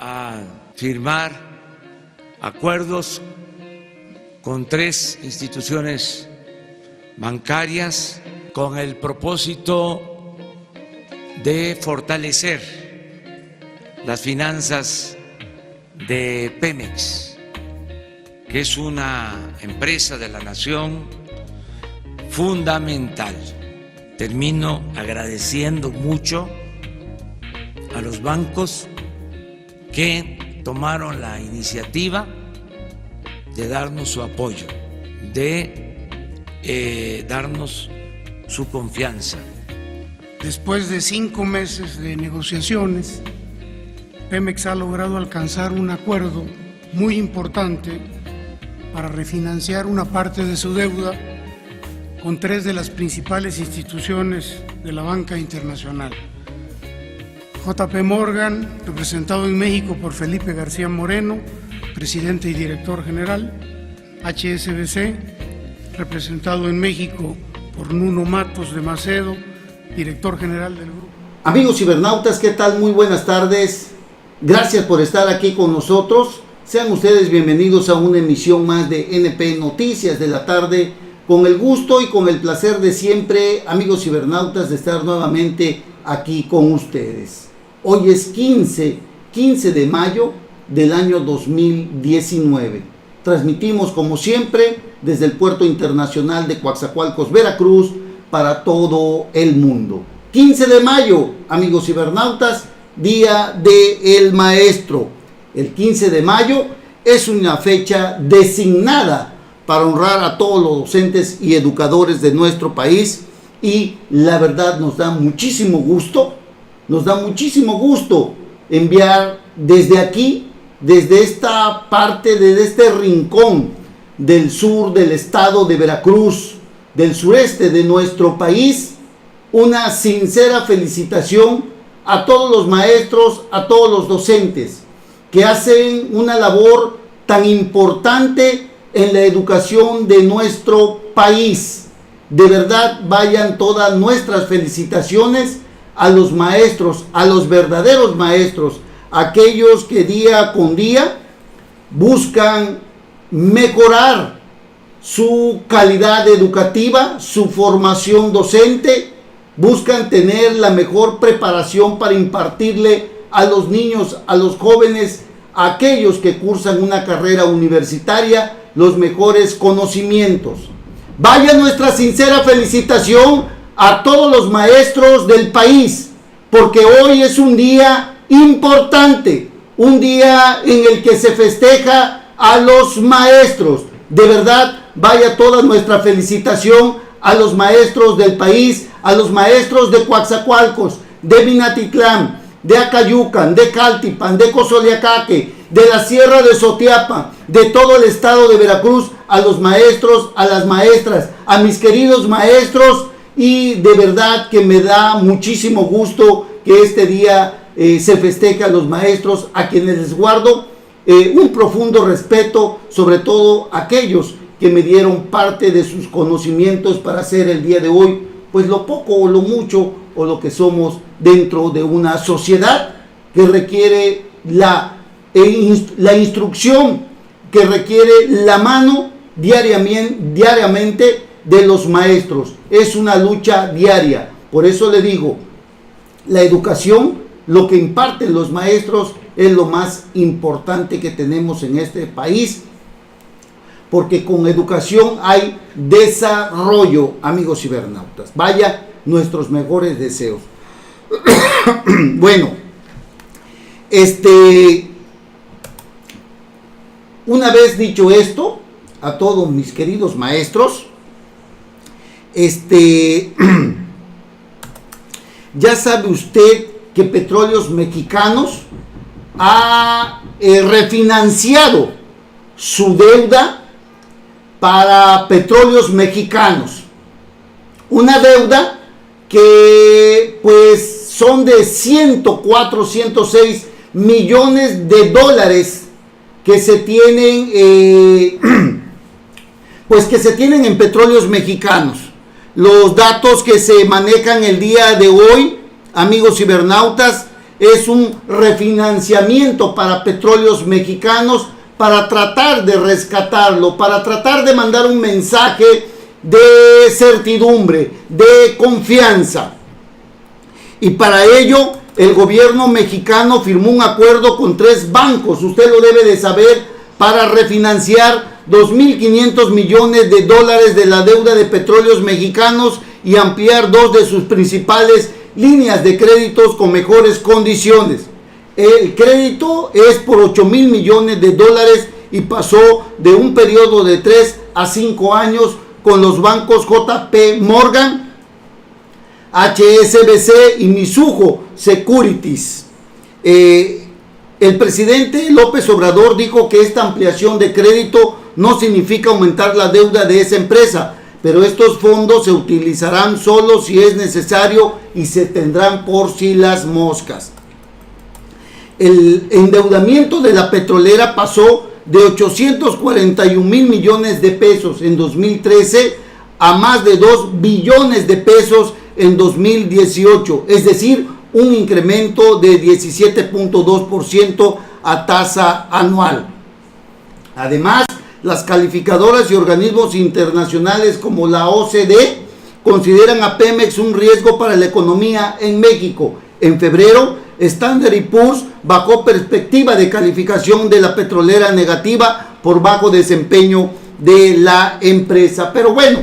a firmar acuerdos con 3 instituciones bancarias con el propósito de fortalecer las finanzas de Pemex, que es una empresa de la nación fundamental. Termino agradeciendo mucho a los bancos que tomaron la iniciativa de darnos su apoyo, de darnos su confianza. Después de 5 meses de negociaciones, Pemex ha logrado alcanzar un acuerdo muy importante para refinanciar una parte de su deuda con 3 de las principales instituciones de la banca internacional. JP Morgan, representado en México por Felipe García Moreno, presidente y director general. HSBC, representado en México por Nuno Matos de Macedo, director general del grupo. Amigos cibernautas, ¿qué tal? Muy buenas tardes. Gracias por estar aquí con nosotros. Sean ustedes bienvenidos a una emisión más de NP Noticias de la tarde, con el gusto y con el placer de siempre, amigos cibernautas, de estar nuevamente aquí con ustedes. Hoy es 15 de mayo del año 2019. Transmitimos como siempre desde el Puerto Internacional de Coatzacoalcos, Veracruz, para todo el mundo. 15 de mayo, amigos cibernautas, Día del Maestro. El 15 de mayo es una fecha designada para honrar a todos los docentes y educadores de nuestro país, y la verdad nos da muchísimo gusto enviar desde aquí, desde esta parte, desde este rincón del sur del estado de Veracruz, del sureste de nuestro país, una sincera felicitación a todos los maestros, a todos los docentes que hacen una labor tan importante en la educación de nuestro país. De verdad, vayan todas nuestras felicitaciones a los maestros, a los verdaderos maestros, aquellos que día con día buscan mejorar su calidad educativa, su formación docente, buscan tener la mejor preparación para impartirle a los niños, a los jóvenes, a aquellos que cursan una carrera universitaria, los mejores conocimientos. Vaya nuestra sincera felicitación a todos los maestros del país, porque hoy es un día importante, un día en el que se festeja a los maestros. De verdad, vaya toda nuestra felicitación a los maestros del país, a los maestros de Coatzacoalcos, de Minatitlán, de Acayucan, de Caltipan, de Cozoleacaque, de la Sierra de Sotiapa, de todo el estado de Veracruz, a los maestros, a las maestras, a mis queridos maestros, y de verdad que me da muchísimo gusto que este día se festeje a los maestros, a quienes les guardo un profundo respeto, sobre todo aquellos que me dieron parte de sus conocimientos para hacer el día de hoy, pues lo poco o lo mucho o lo que somos dentro de una sociedad que requiere la instrucción, que requiere la mano diariamente de los maestros. Es una lucha diaria. Por eso le digo, la educación, lo que imparten los maestros, es lo más importante que tenemos en este país, porque con educación hay desarrollo, amigos cibernautas. Vaya nuestros mejores deseos. Bueno, una vez dicho esto, a todos mis queridos maestros, ya sabe usted que Petróleos Mexicanos ha refinanciado su deuda para Petróleos Mexicanos, una deuda que pues son de 106 millones de dólares que se tienen en Petróleos Mexicanos. Los datos que se manejan el día de hoy, amigos cibernautas, es un refinanciamiento para Petróleos Mexicanos, para tratar de rescatarlo, para tratar de mandar un mensaje de certidumbre, de confianza. Y para ello el gobierno mexicano firmó un acuerdo con 3 bancos, usted lo debe de saber, para refinanciar 2.500 millones de dólares de la deuda de Petróleos Mexicanos y ampliar 2 de sus principales líneas de créditos con mejores condiciones. El crédito es por 8.000 millones de dólares y pasó de un periodo de 3 a 5 años con los bancos JP Morgan, HSBC y Mizuho Securities. El presidente López Obrador dijo que esta ampliación de crédito no significa aumentar la deuda de esa empresa, pero estos fondos se utilizarán solo si es necesario y se tendrán por si las moscas. El endeudamiento de la petrolera pasó de 841 mil millones de pesos en 2013 a más de 2 billones de pesos en 2018, es decir, un incremento de 17.2% a tasa anual. Además, las calificadoras y organismos internacionales como la OCDE consideran a Pemex un riesgo para la economía en México. En febrero, Standard & Poor's bajó perspectiva de calificación de la petrolera negativa por bajo desempeño de la empresa. Pero bueno,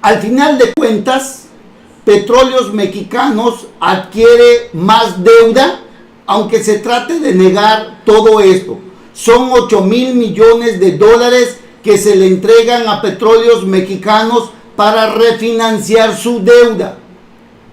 al final de cuentas, Petróleos Mexicanos adquiere más deuda, aunque se trate de negar todo esto. Son 8.000 millones de dólares que se le entregan a Petróleos Mexicanos para refinanciar su deuda,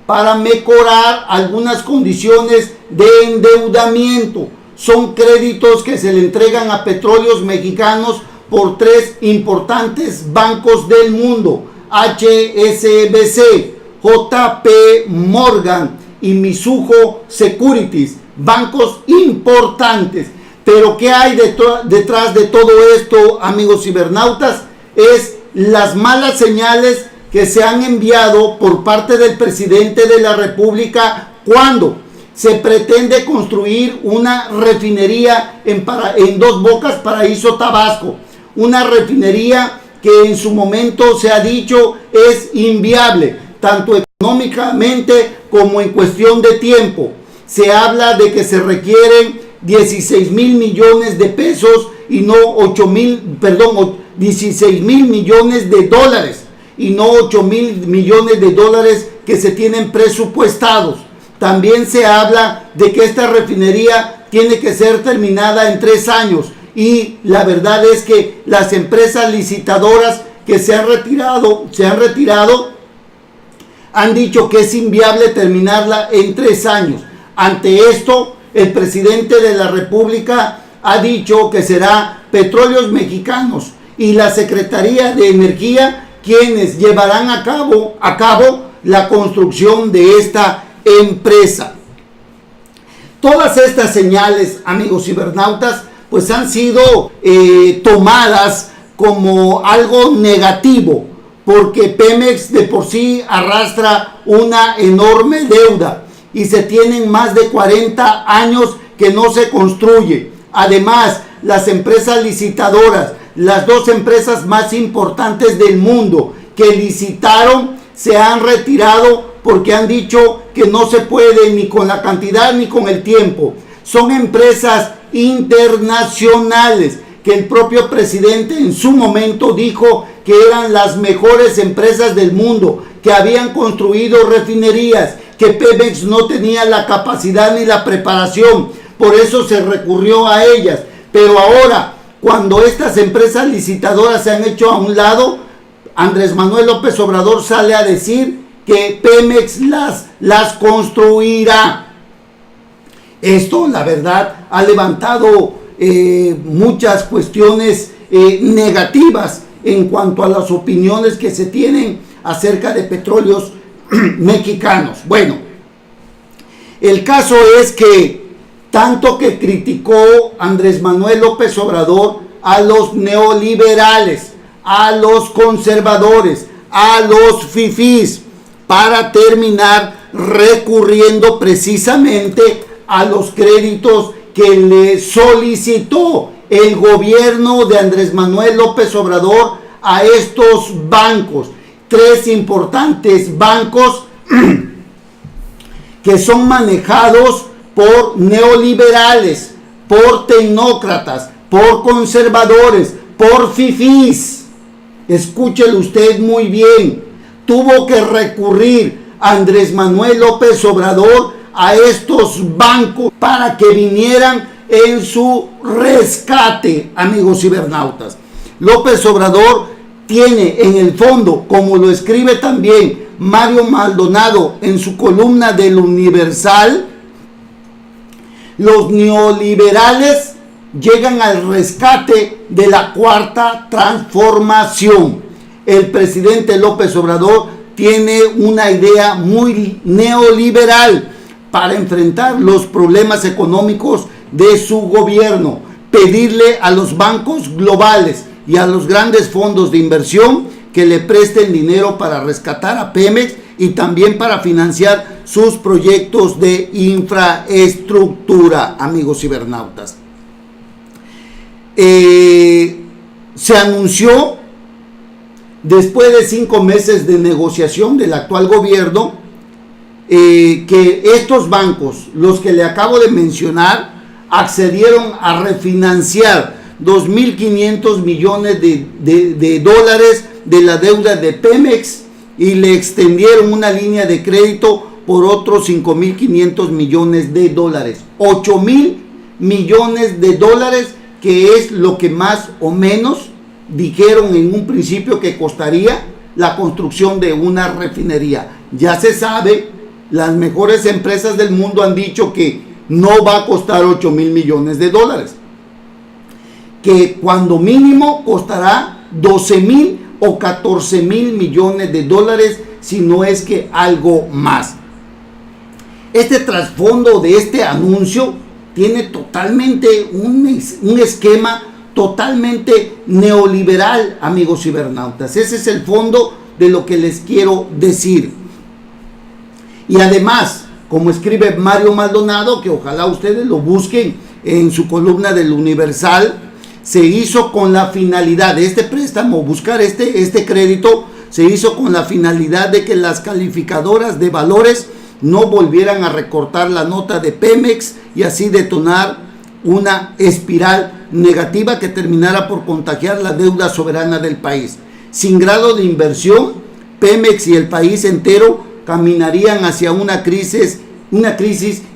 para mejorar algunas condiciones de endeudamiento. Son créditos que se le entregan a Petróleos Mexicanos por 3 importantes bancos del mundo: HSBC, JP Morgan y Mizuho Securities, bancos importantes. Pero ¿qué hay detrás de todo esto, amigos cibernautas? Es las malas señales que se han enviado por parte del presidente de la República cuando se pretende construir una refinería en Dos Bocas, Paraíso, Tabasco. Una refinería que en su momento se ha dicho es inviable, tanto económicamente como en cuestión de tiempo. Se habla de que se requieren 16 mil millones de pesos y no 16 mil millones de dólares y no 8 mil millones de dólares que se tienen presupuestados. También se habla de que esta refinería tiene que ser terminada en 3 años y la verdad es que las empresas licitadoras que se han retirado han dicho que es inviable terminarla en 3 años. Ante esto, el presidente de la República ha dicho que será Petróleos Mexicanos y la Secretaría de Energía quienes llevarán a cabo la construcción de esta empresa. Todas estas señales, amigos cibernautas, pues han sido tomadas como algo negativo, porque Pemex de por sí arrastra una enorme deuda y se tienen más de 40 años que no se construye. Además, las empresas licitadoras, las 2 empresas más importantes del mundo que licitaron, se han retirado porque han dicho que no se puede ni con la cantidad ni con el tiempo. Son empresas internacionales que el propio presidente en su momento dijo que eran las mejores empresas del mundo, que habían construido refinerías, que Pemex no tenía la capacidad ni la preparación, por eso se recurrió a ellas. Pero ahora, cuando estas empresas licitadoras se han hecho a un lado, Andrés Manuel López Obrador sale a decir que Pemex las construirá. Esto, la verdad, ha levantado muchas cuestiones negativas en cuanto a las opiniones que se tienen acerca de Petróleos Mexicanos. Bueno, el caso es que tanto que criticó Andrés Manuel López Obrador a los neoliberales, a los conservadores, a los fifís, para terminar recurriendo precisamente a los créditos que le solicitó el gobierno de Andrés Manuel López Obrador a estos bancos, 3 importantes bancos que son manejados por neoliberales, por tecnócratas, por conservadores, por fifís. Escúchelo usted muy bien. Tuvo que recurrir Andrés Manuel López Obrador a estos bancos para que vinieran en su rescate, amigos cibernautas. López Obrador tiene en el fondo, como lo escribe también Mario Maldonado en su columna del Universal, los neoliberales llegan al rescate de la cuarta transformación. El presidente López Obrador tiene una idea muy neoliberal para enfrentar los problemas económicos de su gobierno, pedirle a los bancos globales y a los grandes fondos de inversión que le presten dinero para rescatar a Pemex y también para financiar sus proyectos de infraestructura, amigos cibernautas. Se anunció, después de 5 meses de negociación del actual gobierno, que estos bancos, los que le acabo de mencionar, accedieron a refinanciar 2.500 millones de dólares de la deuda de Pemex y le extendieron una línea de crédito por otros 5.500 millones de dólares. 8.000 millones de dólares, que es lo que más o menos dijeron en un principio que costaría la construcción de una refinería. Ya se sabe, las mejores empresas del mundo han dicho que no va a costar 8.000 millones de dólares, que cuando mínimo costará 12.000 o 14.000 millones de dólares, si no es que algo más. Este trasfondo de este anuncio tiene totalmente un esquema totalmente neoliberal, amigos cibernautas. Ese es el fondo de lo que les quiero decir. Y además, como escribe Mario Maldonado, que ojalá ustedes lo busquen en su columna del Universal, se hizo con la finalidad de este préstamo, buscar este crédito, se hizo con la finalidad de que las calificadoras de valores no volvieran a recortar la nota de Pemex y así detonar una espiral negativa que terminara por contagiar la deuda soberana del país. Sin grado de inversión, Pemex y el país entero caminarían hacia una crisis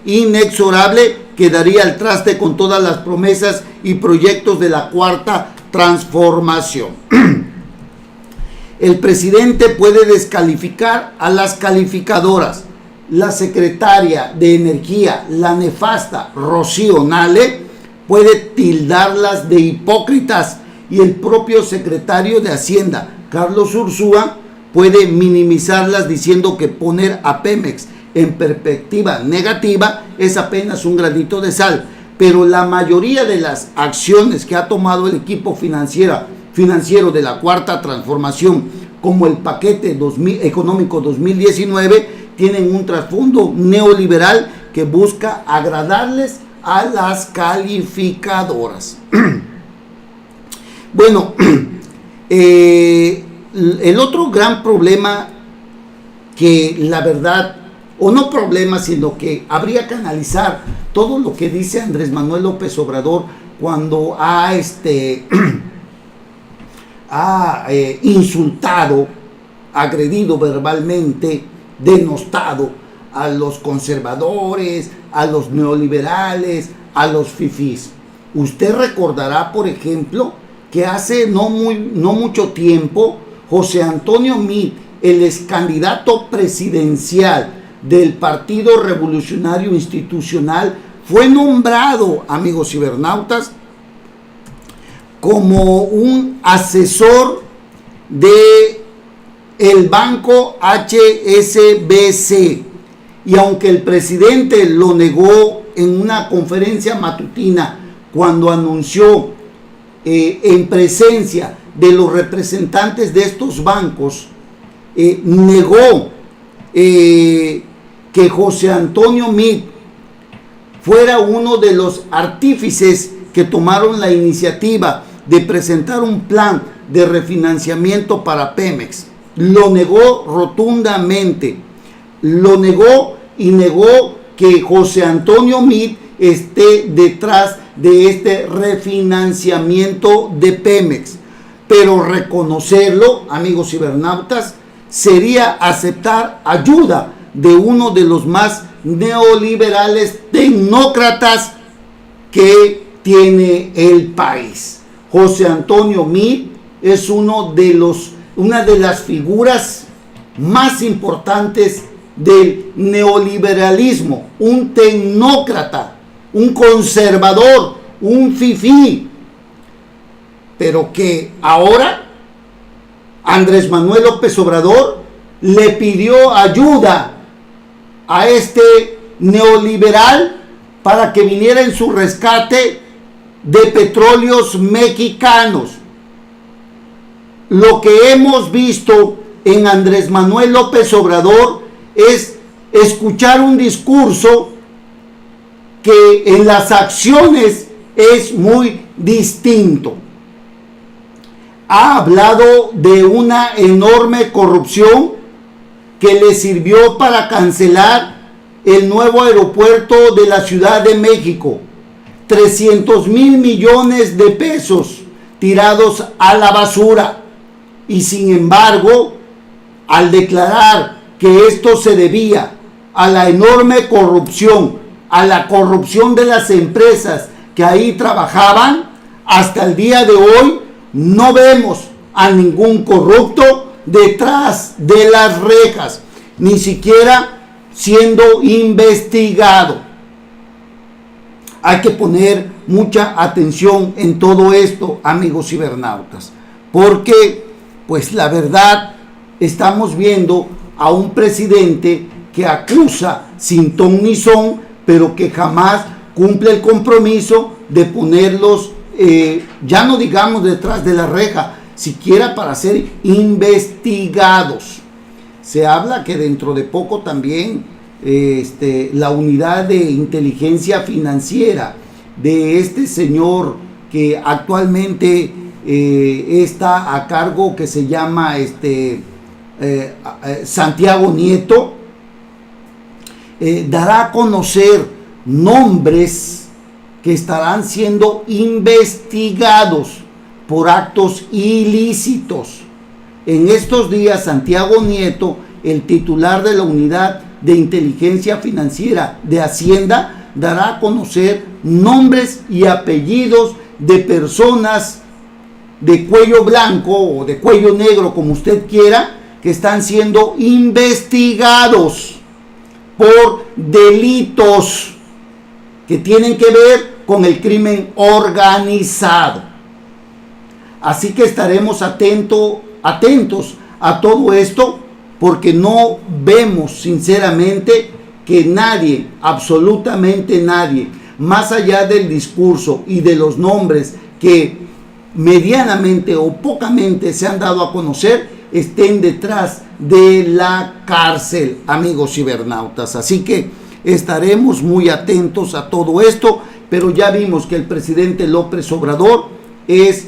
inexorable que daría al traste con todas las promesas y proyectos de la cuarta transformación. El presidente puede descalificar a las calificadoras. La secretaria de Energía, la nefasta Rocío Nale, puede tildarlas de hipócritas, y el propio secretario de Hacienda, Carlos Ursúa, puede minimizarlas diciendo que poner a Pemex en perspectiva negativa es apenas un granito de sal. Pero la mayoría de las acciones que ha tomado el equipo financiero de la cuarta transformación, como el paquete económico 2019, tienen un trasfondo neoliberal que busca agradarles a las calificadoras. Bueno, el otro gran problema, que la verdad, o no problema, sino que habría que analizar todo lo que dice Andrés Manuel López Obrador cuando ha insultado, agredido verbalmente, denostado a los conservadores, a los neoliberales, a los fifís. Usted recordará, por ejemplo, que hace no mucho tiempo, José Antonio Meade, el ex candidato presidencial del Partido Revolucionario Institucional, fue nombrado, amigos cibernautas, como un asesor de el banco HSBC. Y aunque el presidente lo negó en una conferencia matutina cuando anunció en presencia de los representantes de estos bancos, negó que José Antonio Meade fuera uno de los artífices que tomaron la iniciativa de presentar un plan de refinanciamiento para Pemex. Lo negó rotundamente, lo negó y negó que José Antonio Meade esté detrás de este refinanciamiento de Pemex. Pero reconocerlo, amigos cibernautas, sería aceptar ayuda de uno de los más neoliberales tecnócratas que tiene el país. José Antonio Meade es una de las figuras más importantes del neoliberalismo, un tecnócrata, un conservador, un fifí, pero que ahora Andrés Manuel López Obrador le pidió ayuda a este neoliberal para que viniera en su rescate de petróleos mexicanos. Lo que hemos visto en Andrés Manuel López Obrador es escuchar un discurso que en las acciones es muy distinto. Ha hablado de una enorme corrupción que le sirvió para cancelar el nuevo aeropuerto de la Ciudad de México. 300,000 millones de pesos tirados a la basura. Y sin embargo, al declarar que esto se debía a la enorme corrupción, a la corrupción de las empresas que ahí trabajaban, hasta el día de hoy no vemos a ningún corrupto detrás de las rejas, ni siquiera siendo investigado. Hay que poner mucha atención en todo esto, amigos cibernautas, porque pues la verdad estamos viendo a un presidente que acusa sin ton ni son, pero que jamás cumple el compromiso de ponerlos, ya no digamos detrás de la reja, siquiera para ser investigados. Se habla que dentro de poco también la unidad de inteligencia financiera de este señor que actualmente está a cargo, que se llama Santiago Nieto, dará a conocer nombres que estarán siendo investigados por actos ilícitos. En estos días, Santiago Nieto, el titular de la unidad de inteligencia financiera de Hacienda, dará a conocer nombres y apellidos de personas de cuello blanco o de cuello negro, como usted quiera, que están siendo investigados por delitos que tienen que ver con el crimen organizado. Así que estaremos atentos a todo esto, porque no vemos sinceramente que nadie, absolutamente nadie, más allá del discurso y de los nombres que medianamente o pocamente se han dado a conocer, estén detrás de la cárcel, amigos cibernautas. Así que estaremos muy atentos a todo esto, pero ya vimos que el presidente López Obrador está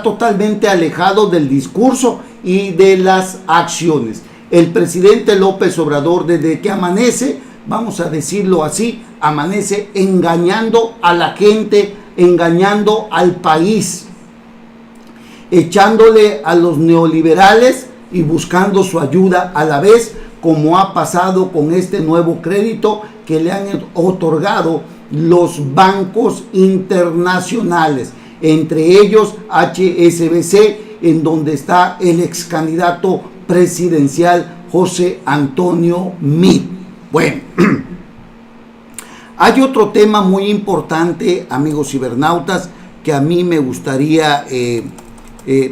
totalmente alejado del discurso y de las acciones. El presidente López Obrador, desde que amanece, vamos a decirlo así, amanece engañando a la gente, engañando al país, echándole a los neoliberales y buscando su ayuda a la vez, como ha pasado con este nuevo crédito que le han otorgado los bancos internacionales, entre ellos HSBC, en donde está el ex candidato presidencial José Antonio Meade. Bueno, hay otro tema muy importante, amigos cibernautas, que a mí me gustaría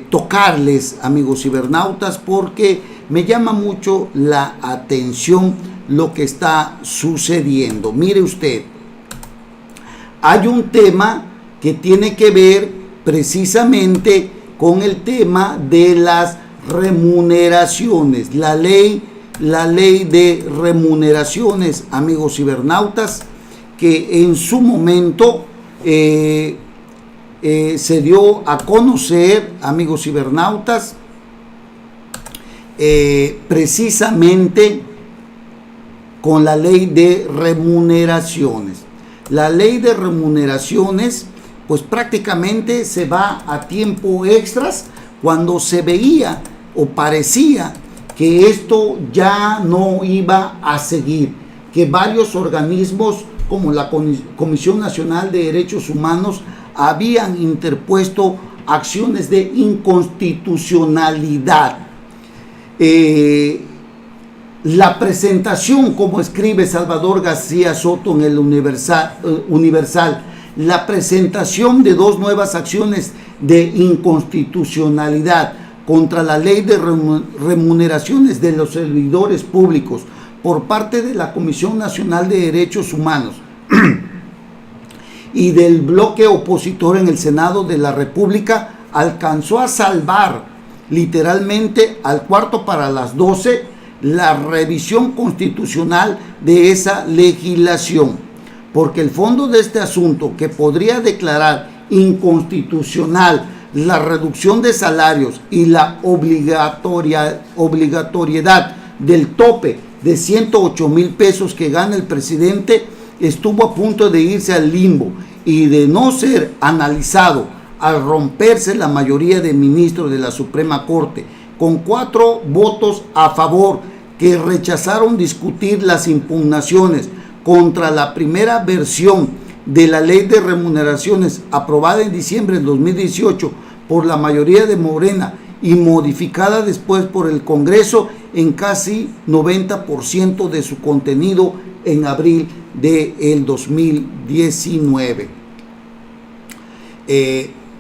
tocarles, amigos cibernautas, porque me llama mucho la atención lo que está sucediendo. Mire usted, hay un tema que tiene que ver precisamente con el tema de las remuneraciones. La ley de remuneraciones, amigos cibernautas, que en su momento se dio a conocer, amigos cibernautas, precisamente con la ley de remuneraciones. La ley de remuneraciones, pues prácticamente se va a tiempo extras cuando se veía o parecía que esto ya no iba a seguir, que varios organismos como la Comisión Nacional de Derechos Humanos habían interpuesto acciones de inconstitucionalidad. La presentación, como escribe Salvador García Soto en el Universal, la presentación de dos nuevas acciones de inconstitucionalidad contra la ley de remuneraciones de los servidores públicos por parte de la Comisión Nacional de Derechos Humanos y del bloque opositor en el Senado de la República alcanzó a salvar literalmente al cuarto para las 12 la revisión constitucional de esa legislación, porque el fondo de este asunto, que podría declarar inconstitucional la reducción de salarios y la obligatoriedad del tope de 108,000 pesos que gana el presidente, estuvo a punto de irse al limbo y de no ser analizado al romperse la mayoría de ministros de la Suprema Corte, con 4 votos a favor que rechazaron discutir las impugnaciones contra la primera versión de la ley de remuneraciones aprobada en diciembre del 2018 por la mayoría de Morena y modificada después por el Congreso en casi 90% de su contenido en abril del 2019.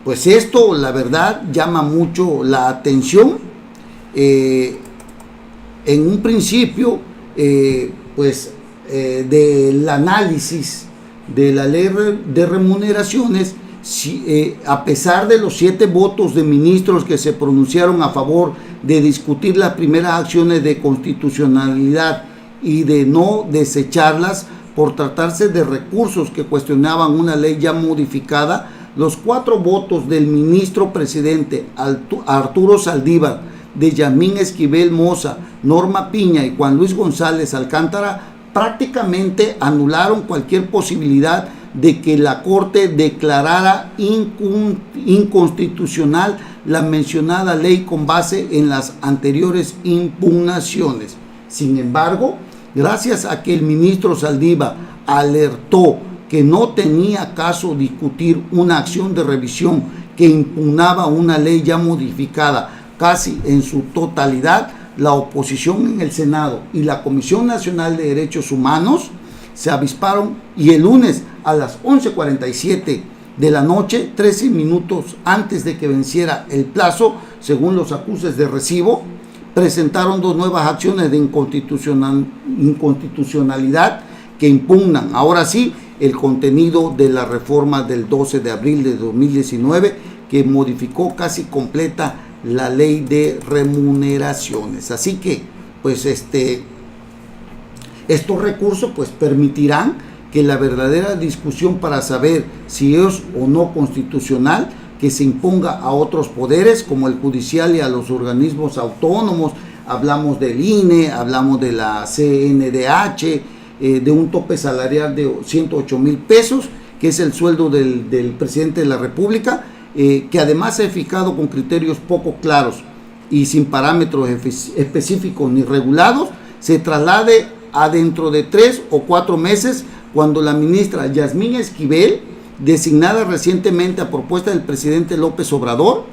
Pues esto, la verdad, llama mucho la atención. En un principio, del análisis de la ley de remuneraciones, a pesar de los 7 votos de ministros que se pronunciaron a favor de discutir las primeras acciones de constitucionalidad y de no desecharlas por tratarse de recursos que cuestionaban una ley ya modificada, los 4 votos del ministro presidente Arturo Saldívar, de Yasmín Esquivel Moza, Norma Piña y Juan Luis González Alcántara prácticamente anularon cualquier posibilidad de que la Corte declarara inconstitucional la mencionada ley con base en las anteriores impugnaciones. Sin embargo, gracias a que el ministro Saldívar alertó que no tenía caso discutir una acción de revisión que impugnaba una ley ya modificada casi en su totalidad, la oposición en el Senado y la Comisión Nacional de Derechos Humanos se avisparon y el lunes a las 11:47 de la noche, 13 minutos antes de que venciera el plazo, según los acuses de recibo, presentaron 2 nuevas acciones de inconstitucionalidad que impugnan, ahora sí, el contenido de la reforma del 12 de abril de 2019 que modificó casi completa la ley de remuneraciones. Así que, pues estos recursos pues permitirán que la verdadera discusión para saber si es o no constitucional que se imponga a otros poderes como el judicial y a los organismos autónomos. Hablamos del INE, hablamos de la CNDH, de un tope salarial de 108,000 pesos, que es el sueldo del presidente de la República, que además se ha fijado con criterios poco claros y sin parámetros específicos ni regulados, se traslade a dentro de 3 o 4 meses, cuando la ministra Yasmín Esquivel, designada recientemente a propuesta del presidente López Obrador,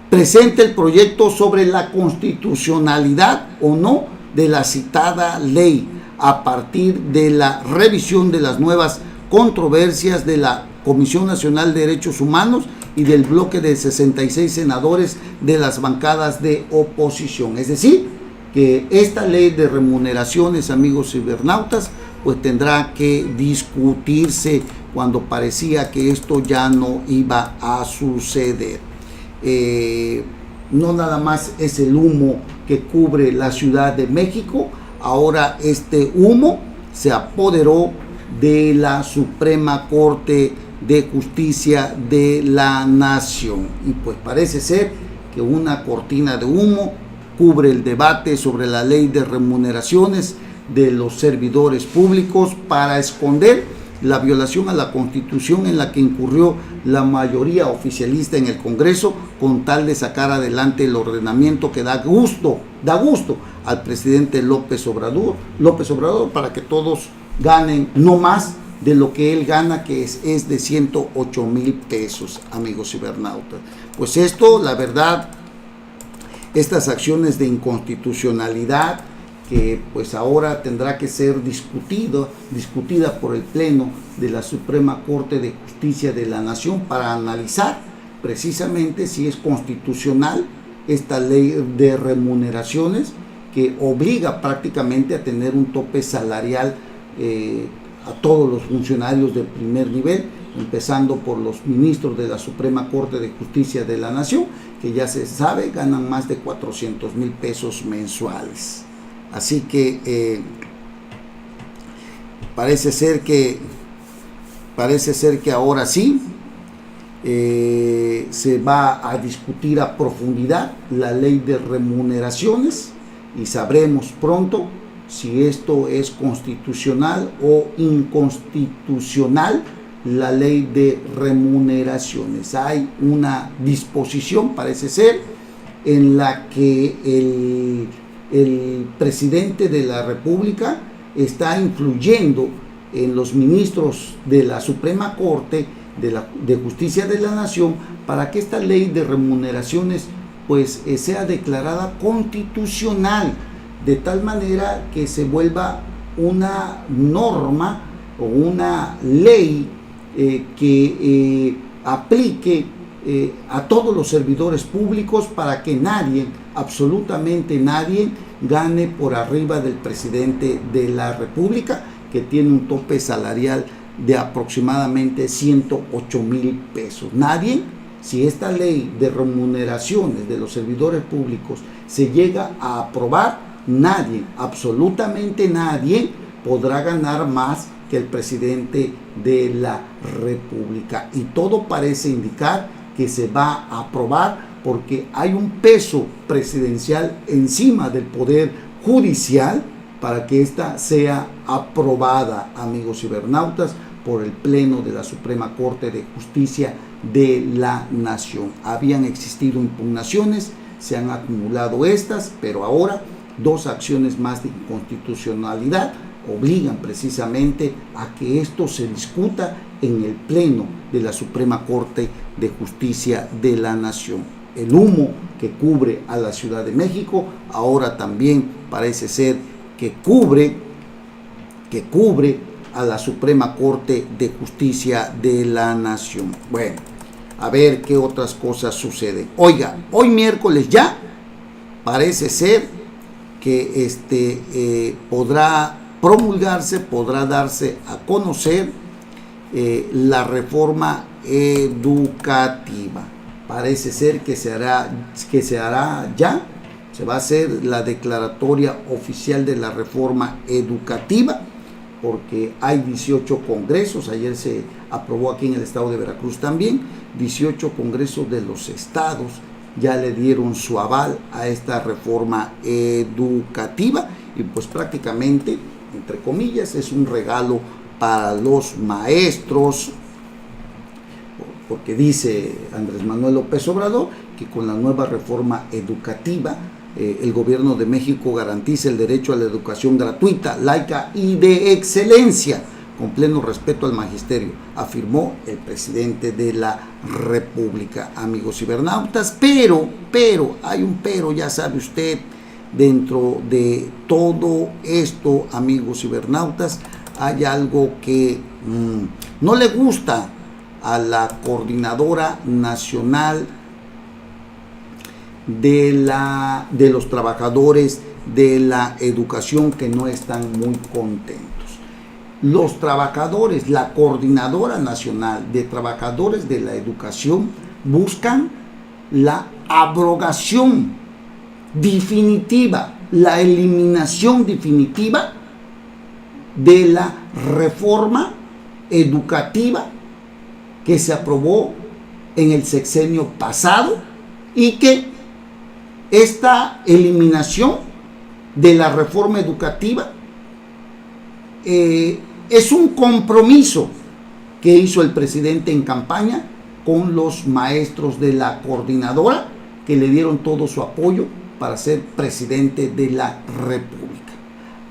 presente el proyecto sobre la constitucionalidad o no de la citada ley, a partir de la revisión de las nuevas controversias de la Comisión Nacional de Derechos Humanos y del bloque de 66 senadores de las bancadas de oposición. Es decir, que esta ley de remuneraciones, amigos cibernautas, pues tendrá que discutirse cuando parecía que esto ya no iba a suceder. no nada más es el humo que cubre la Ciudad de México, ahora este humo se apoderó de la Suprema Corte de Justicia de la Nación. Y pues parece ser que una cortina de humo cubre el debate sobre la ley de remuneraciones de los servidores públicos para esconder la violación a la Constitución en la que incurrió la mayoría oficialista en el Congreso con tal de sacar adelante el ordenamiento que da gusto al presidente López Obrador para que todos ganen no más de lo que él gana, que es de 108,000 pesos, amigos cibernautas. Pues esto, la verdad, estas acciones de inconstitucionalidad que pues ahora tendrá que ser discutida por el Pleno de la Suprema Corte de Justicia de la Nación para analizar precisamente si es constitucional esta ley de remuneraciones que obliga prácticamente a tener un tope salarial a todos los funcionarios de primer nivel, empezando por los ministros de la Suprema Corte de Justicia de la Nación, que ya se sabe ganan más de 400,000 pesos mensuales. Así que parece ser que ahora sí se va a discutir a profundidad la ley de remuneraciones y sabremos pronto si esto es constitucional o inconstitucional, la ley de remuneraciones. Hay una disposición, parece ser, en la que el presidente de la República está influyendo en los ministros de la Suprema Corte de Justicia de la Nación para que esta ley de remuneraciones pues sea declarada constitucional, de tal manera que se vuelva una norma o una ley que aplique a todos los servidores públicos para que nadie, absolutamente nadie, gane por arriba del presidente de la República, que tiene un tope salarial de aproximadamente 108,000 pesos. Nadie, si esta ley de remuneraciones de los servidores públicos se llega a aprobar, nadie, absolutamente nadie, podrá ganar más que el presidente de la República. Y todo parece indicar que se va a aprobar porque hay un peso presidencial encima del poder judicial para que ésta sea aprobada, amigos cibernautas, por el Pleno de la Suprema Corte de Justicia de la Nación. Habían existido impugnaciones, se han acumulado estas, pero ahora 2 acciones más de inconstitucionalidad obligan precisamente a que esto se discuta en el Pleno de la Suprema Corte de Justicia de la Nación. El humo que cubre a la Ciudad de México ahora también parece ser que cubre a la Suprema Corte de Justicia de la Nación. Bueno, a ver qué otras cosas suceden. Oiga, hoy miércoles ya parece ser que podrá promulgarse, podrá darse a conocer la reforma educativa. Parece ser que se hará ya, se va a hacer la declaratoria oficial de la reforma educativa, porque hay 18 congresos, ayer se aprobó aquí en el estado de Veracruz también, 18 congresos de los estados ya le dieron su aval a esta reforma educativa y pues prácticamente, entre comillas, es un regalo para los maestros, porque dice Andrés Manuel López Obrador que con la nueva reforma educativa el gobierno de México garantiza el derecho a la educación gratuita, laica y de excelencia, con pleno respeto al magisterio, afirmó el presidente de la República, amigos cibernautas. Pero, hay un pero, ya sabe usted, dentro de todo esto, amigos cibernautas, hay algo que no le gusta a la Coordinadora Nacional de los trabajadores de la educación, que no están muy contentos. Los trabajadores, la Coordinadora Nacional de Trabajadores de la Educación buscan la abrogación definitiva, la eliminación definitiva de la reforma educativa que se aprobó en el sexenio pasado, y que esta eliminación de la reforma educativa es un compromiso que hizo el presidente en campaña con los maestros de la coordinadora, que le dieron todo su apoyo para ser presidente de la República.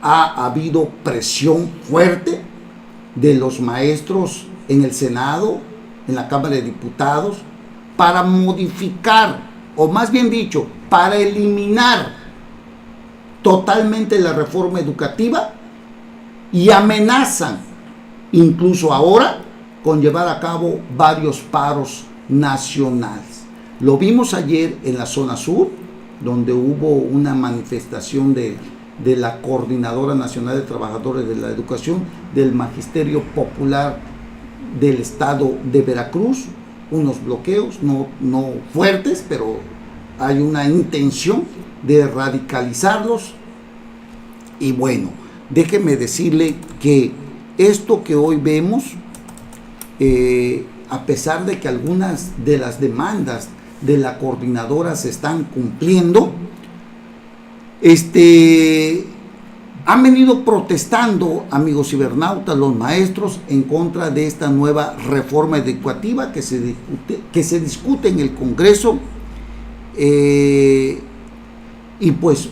Ha habido presión fuerte de los maestros en el Senado, en la Cámara de Diputados, para modificar, o más bien dicho, para eliminar totalmente la reforma educativa, y amenazan, incluso ahora, con llevar a cabo varios paros nacionales. Lo vimos ayer en la zona sur, donde hubo una manifestación de la Coordinadora Nacional de Trabajadores de la Educación, del Magisterio Popular del Estado de Veracruz, unos bloqueos, no fuertes, pero hay una intención de radicalizarlos. Y bueno, déjeme decirle que esto que hoy vemos, a pesar de que algunas de las demandas de la coordinadora se están cumpliendo, han venido protestando, amigos cibernautas, los maestros, en contra de esta nueva reforma educativa que se discute en el Congreso, y pues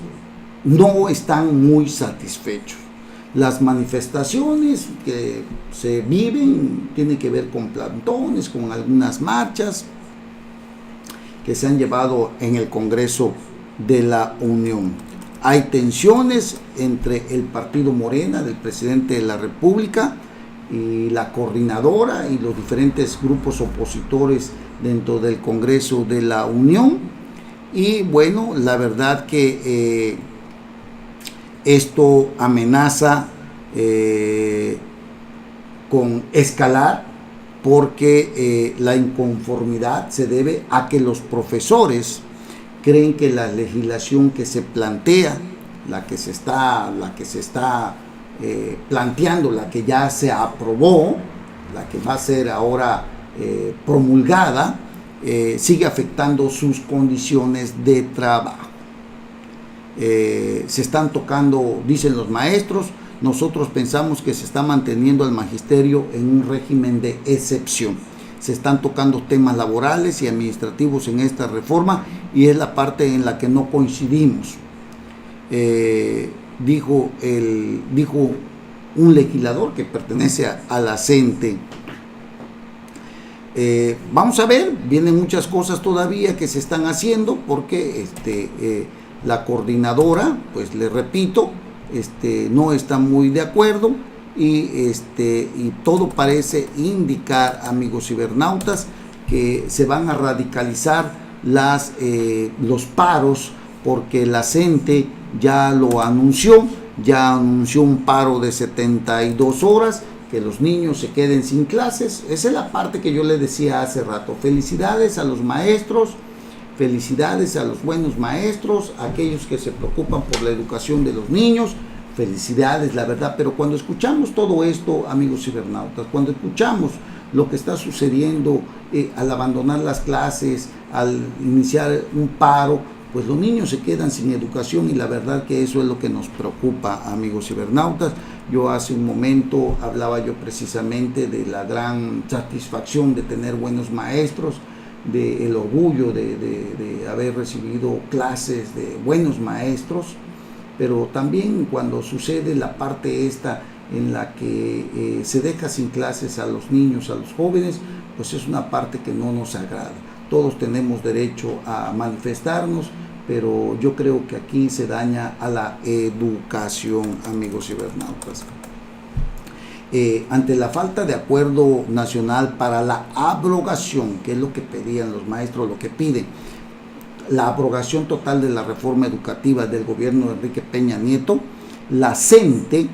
no están muy satisfechos. Las manifestaciones que se viven tienen que ver con plantones, con algunas marchas que se han llevado en el Congreso de la Unión. Hay tensiones entre el partido Morena, del presidente de la República, y la coordinadora y los diferentes grupos opositores dentro del Congreso de la Unión. Y bueno, la verdad que esto amenaza con escalar, porque la inconformidad se debe a que los profesores creen que la legislación que se plantea, la que se está planteando, la que ya se aprobó, la que va a ser ahora promulgada, sigue afectando sus condiciones de trabajo. Se están tocando, dicen los maestros, nosotros pensamos que se está manteniendo el magisterio en un régimen de excepción. Se están tocando temas laborales y administrativos en esta reforma, y es la parte en la que no coincidimos. Dijo un legislador que pertenece a la CENTE. Vamos a ver, vienen muchas cosas todavía que se están haciendo, porque la coordinadora, pues le repito, no está muy de acuerdo, y todo parece indicar, amigos cibernautas, que se van a radicalizar los paros, porque la CENTE ya lo anunció, un paro de 72 horas, que los niños se queden sin clases. Esa es la parte que yo les decía hace rato. Felicidades a los maestros, felicidades a los buenos maestros, aquellos que se preocupan por la educación de los niños, felicidades, la verdad. Pero cuando escuchamos todo esto, amigos cibernautas, cuando escuchamos lo que está sucediendo al abandonar las clases, al iniciar un paro, pues los niños se quedan sin educación, y la verdad que eso es lo que nos preocupa, amigos cibernautas. Yo hace un momento hablaba yo precisamente de la gran satisfacción de tener buenos maestros, del orgullo de haber recibido clases de buenos maestros, pero también cuando sucede la parte esta en la que se deja sin clases a los niños, a los jóvenes, pues es una parte que no nos agrada. Todos tenemos derecho a manifestarnos, pero yo creo que aquí se daña a la educación, amigos cibernautas. Ante la falta de acuerdo nacional para la abrogación, que es lo que pedían los maestros, lo que piden, la abrogación total de la reforma educativa del gobierno de Enrique Peña Nieto, la CENTE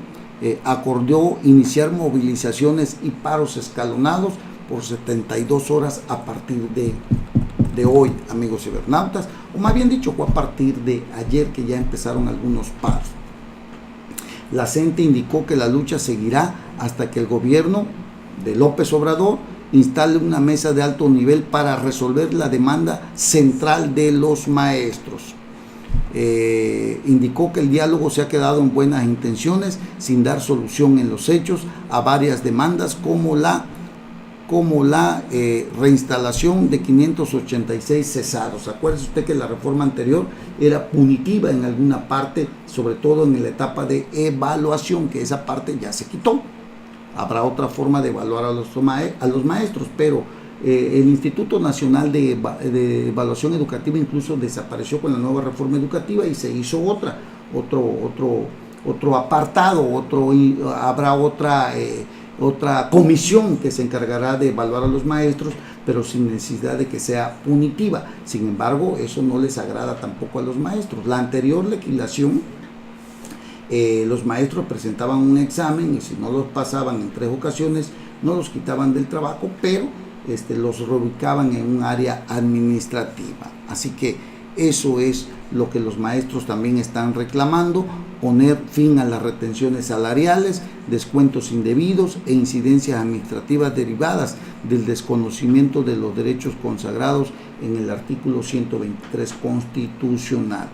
acordó iniciar movilizaciones y paros escalonados por 72 horas a partir de de hoy, amigos cibernautas, o más bien dicho, fue a partir de ayer que ya empezaron algunos paros. La CENTE indicó que la lucha seguirá hasta que el gobierno de López Obrador instale una mesa de alto nivel para resolver la demanda central de los maestros. Indicó que el diálogo se ha quedado en buenas intenciones, sin dar solución en los hechos a varias demandas como la reinstalación de 586 cesados. Acuérdese usted que la reforma anterior era punitiva en alguna parte, sobre todo en la etapa de evaluación, que esa parte ya se quitó. Habrá otra forma de evaluar a los maestros, pero el Instituto Nacional de Evaluación Educativa incluso desapareció con la nueva reforma educativa y se hizo otro apartado, habrá otra comisión que se encargará de evaluar a los maestros, pero sin necesidad de que sea punitiva. Sin embargo, eso no les agrada tampoco a los maestros. La anterior legislación, los maestros presentaban un examen y si no los pasaban en 3 ocasiones, no los quitaban del trabajo, pero los reubicaban en un área administrativa. Así que eso es lo que los maestros también están reclamando: poner fin a las retenciones salariales, descuentos indebidos e incidencias administrativas derivadas del desconocimiento de los derechos consagrados en el artículo 123 constitucional.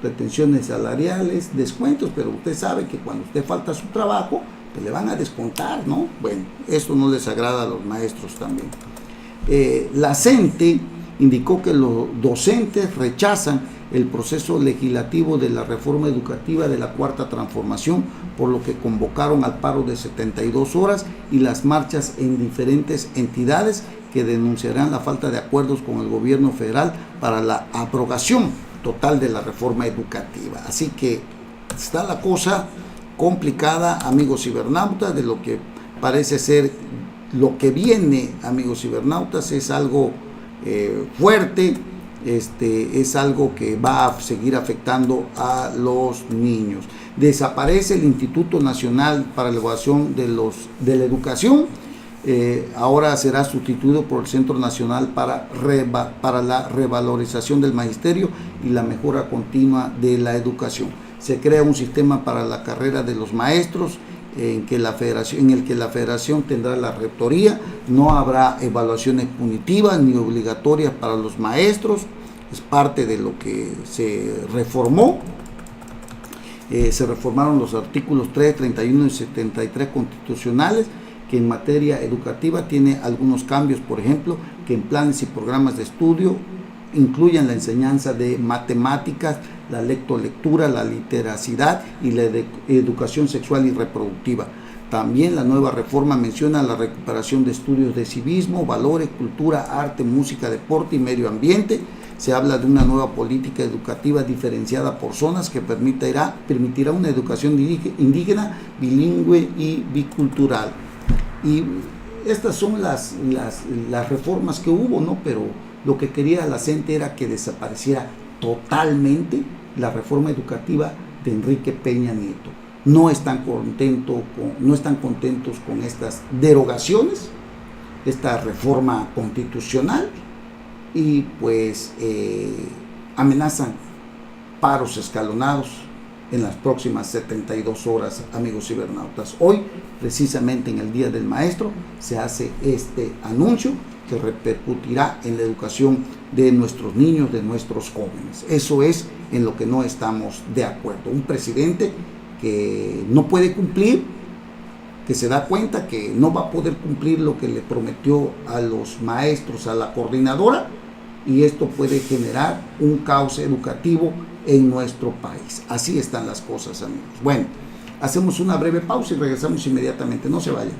Retenciones salariales, descuentos, pero usted sabe que cuando usted falta a su trabajo, pues le van a descontar, ¿no? Bueno, eso no les agrada a los maestros también. La CENTE indicó que los docentes rechazan el proceso legislativo de la reforma educativa de la Cuarta Transformación, por lo que convocaron al paro de 72 horas y las marchas en diferentes entidades que denunciarán la falta de acuerdos con el gobierno federal para la abrogación total de la reforma educativa. Así que está la cosa complicada, amigos cibernautas. De lo que parece ser lo que viene, amigos cibernautas, es algo fuerte, es algo que va a seguir afectando a los niños. Desaparece el Instituto Nacional para la Evaluación de la Educación, ahora será sustituido por el Centro Nacional para la Revalorización del Magisterio y la Mejora Continua de la Educación. Se crea un sistema para la carrera de los maestros en el que la federación tendrá la rectoría. No habrá evaluaciones punitivas ni obligatorias para los maestros. Es parte de lo que se reformó. Se reformaron los artículos 3, 31 y 73 constitucionales, que en materia educativa tiene algunos cambios. Por ejemplo, que en planes y programas de estudio incluyan la enseñanza de matemáticas, la lectolectura, la literacidad y la educación sexual y reproductiva. También la nueva reforma menciona la recuperación de estudios de civismo, valores, cultura, arte, música, deporte y medio ambiente. Se habla de una nueva política educativa diferenciada por zonas que permitirá una educación indígena, bilingüe y bicultural. Y estas son las reformas que hubo, ¿no? Pero lo que quería la CENTE era que desapareciera totalmente la reforma educativa de Enrique Peña Nieto. No están contentos con estas derogaciones, esta reforma constitucional, y pues amenazan paros escalonados en las próximas 72 horas, amigos cibernautas. Hoy, precisamente en el Día del Maestro, se hace este anuncio que repercutirá en la educación de nuestros niños, de nuestros jóvenes. Eso es en lo que no estamos de acuerdo. Un presidente que no puede cumplir, que se da cuenta que no va a poder cumplir lo que le prometió a los maestros, a la coordinadora, y esto puede generar un caos educativo en nuestro país. Así están las cosas, amigos. Bueno, hacemos una breve pausa y regresamos inmediatamente. No se vayan.